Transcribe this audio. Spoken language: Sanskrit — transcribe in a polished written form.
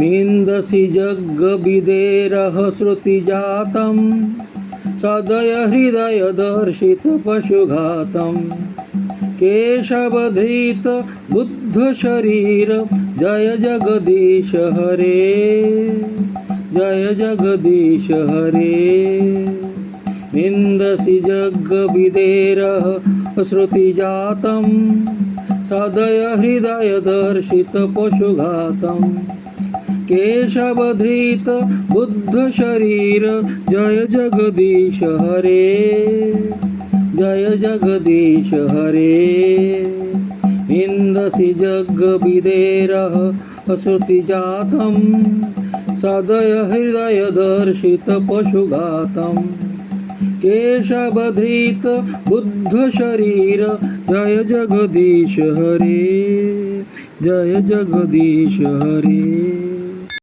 निन्दसि जग्गविदेरः श्रुतिजातं सदय हृदयदर्शितपशुघातं केशवधृत बुद्धशरीर जय जगदीश हरे जय जगदीश हरे निन्दसि जग्गविदेरः श्रुतिजातं सदय हृदयदर्शितपशुघातं केशवधृत बुद्धशरीर जय जगदीश हरे जय जगदीश हरे निन्दसि जग्गविदेरः श्रुतिजातं सदय हृदयदर्शितपशुघातं केशवधृत बुद्धशरीर जय जगदीश हरे जय जगदीश हरे।